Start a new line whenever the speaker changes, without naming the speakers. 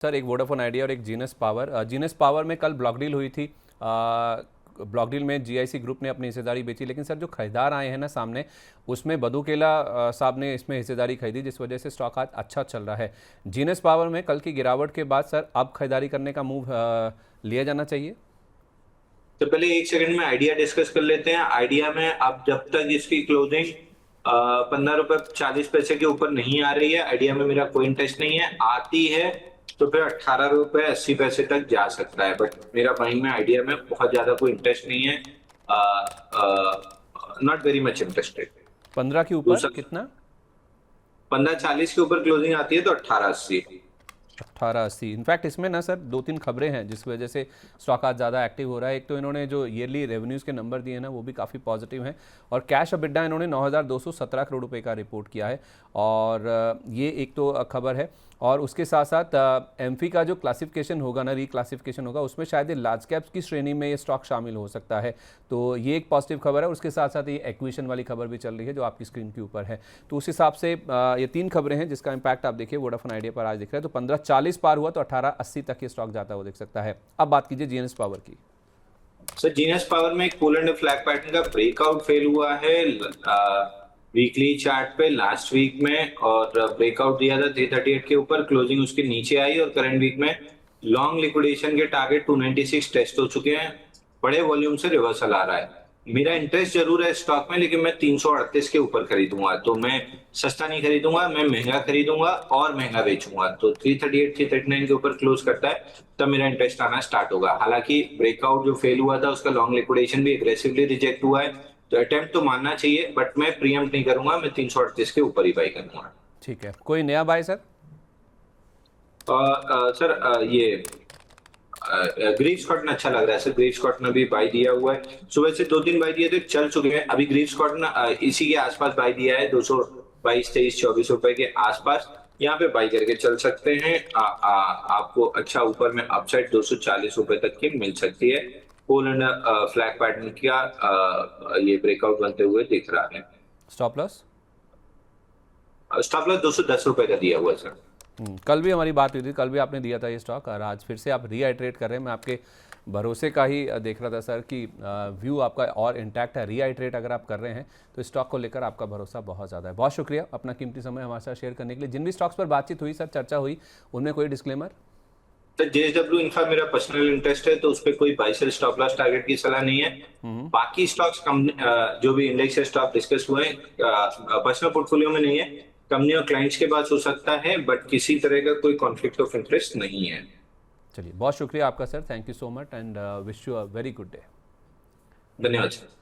Sir एक Vodafone idea और एक जीनस पावर। जीनस पावर में कल ब्लॉक डील हुई थी। ब्लॉक डील में जीआईसी ग्रुप ने अपनी हिस्सेदारी बेची, लेकिन सर जो खरीदार आए हैं ना सामने, उसमें बदुकेला साहब ने इसमें हिस्सेदारी खरीदी, जिस वजह से स्टॉक आज अच्छा चल रहा है। जीनस पावर में कल की गिरावट के बाद सर अब खरीदारी करने का मूव लिया जाना चाहिए।
तो पहले एक सेकंड में आइडिया डिस्कस कर लेते हैं। आइडिया में अब जब तक इसकी क्लोजिंग 15 रुपए 40 पैसे के ऊपर नहीं आ रही है, आइडिया में मेरा कोई इंटरेस्ट नहीं है। आती है तो फिर 18 रुपए 80 पैसे तक जा सकता है, बट मेरा बाइंग में आइडिया में बहुत ज्यादा कोई इंटरेस्ट नहीं है। Not very much interested.
15 के ऊपर
दूसरा,
कितना?
15 40 के ऊपर क्लोजिंग आती है तो 18 80।
1880। इनफैक्ट इसमें ना सर 2-3 खबरें हैं जिस वजह से स्टॉक आज ज़्यादा एक्टिव हो रहा है। एक तो इन्होंने जो ईयरली रेवेन्यूज़ के नंबर दिए हैं ना, वो भी काफ़ी पॉजिटिव हैं, और कैश अबिड्डा इन्होंने 9,217 करोड़ रुपए का रिपोर्ट किया है, और ये एक तो खबर है। और उसके साथ साथ एमफी का जो क्लासिफिकेशन होगा ना, रीक्लासिफिकेशन होगा, उसमें शायद ये लार्ज कैप्स की श्रेणी में ये स्टॉक शामिल हो सकता है। तो ये एक पॉजिटिव खबर है। उसके साथ साथ ये एक्विजिशन वाली खबर भी चल रही है जो आपकी स्क्रीन के ऊपर है। तो उस हिसाब से ये 3 खबरें हैं जिसका इम्पैक्ट आप देखिए वोडाफोन आइडिया पर आज दिख रहा है। तो 1540 पार हुआ तो 1880 तक ये स्टॉक जाता हुआ दिख सकता है। अब बात कीजिए जीएनएस पावर की।
सर जीनस पावर में एक पुल एंड फ्लैग पैटर्न का ब्रेकआउट फेल हुआ है वीकली चार्ट पे लास्ट वीक में, और ब्रेकआउट दिया था 338 के ऊपर, क्लोजिंग उसके नीचे आई, और करंट वीक में लॉन्ग लिक्विडेशन के टारगेट 296 टेस्ट हो चुके हैं। बड़े वॉल्यूम से रिवर्सल आ रहा है। मेरा इंटरेस्ट जरूर है स्टॉक में, लेकिन मैं 338 के ऊपर खरीदूंगा। तो मैं सस्ता नहीं खरीदूंगा, मैं महंगा खरीदूंगा और महंगा बेचूंगा। तो 338 339 के ऊपर क्लोज करता है तब मेरा इंटरेस्ट आना स्टार्ट होगा। हालांकि ब्रेकआउट जो फेल हुआ था उसका लॉन्ग लिक्विडेशन भी एग्रेसिवली रिजेक्ट हुआ है, तो अटेम्प्ट तो मानना चाहिए, बट मैं प्रीएम्प्ट नहीं करूंगा। मैं 338 के ऊपर ही बाई करूंगा।
ठीक है, कोई नया बाय सर?
सर ये ग्रीव स्कॉट ने अच्छा लग रहा है सर। ग्रीव स्कॉट ने भी बाई दिया हुआ है। सुबह से 2-3 बाई दिए थे, चल चुके हैं। अभी ग्रीव स्कॉट ने इसी के आसपास बाई दिया है, 222 23 24 रुपए के आसपास। यहाँ पे बाई करके चल सकते हैं। आपको अच्छा ऊपर में अपसाइड 240 रुपए तक की मिल सकती है। पोल एंड फ्लैग पैटर्न का ये ब्रेकआउट बनते हुए दिख रहा है।
Stop loss?
स्टॉप लॉस 210 रुपए का दिया हुआ है सर।
कल भी हमारी बात हुई थी, कल भी आपने दिया था ये स्टॉक, और आज फिर से आप रीआइट्रेट कर रहे हैं। मैं आपके भरोसे का ही देख रहा था सर कि व्यू आपका और इंटैक्ट है। रीआइट्रेट अगर आप कर रहे हैं तो स्टॉक को लेकर आपका भरोसा बहुत ज़्यादा है। बहुत शुक्रिया अपना कीमती समय हमारे साथ शेयर करने के लिए। जिन भी स्टॉक्स पर बातचीत हुई सर, चर्चा हुई, उनमें कोई डिस्क्लेमर?
तो जेएसडब्ल्यू इन्फ्रा मेरा पर्सनल इंटरेस्ट है, तो उस पर कोई buy sell stop loss target की सलाह नहीं है। बाकी स्टॉक्स कंपनी जो भी इंडेक्स से स्टॉक डिस्कस हुए पर्सनल पोर्टफोलियो में नहीं है। कंपनी और क्लाइंट्स के पास हो सकता है, बट किसी तरह का कोई कॉन्फ्लिक्ट ऑफ इंटरेस्ट नहीं है।
चलिए, बहुत शुक्रिया आपका sir. Thank you so much and wish you a very good day.
धन्यवाद सर।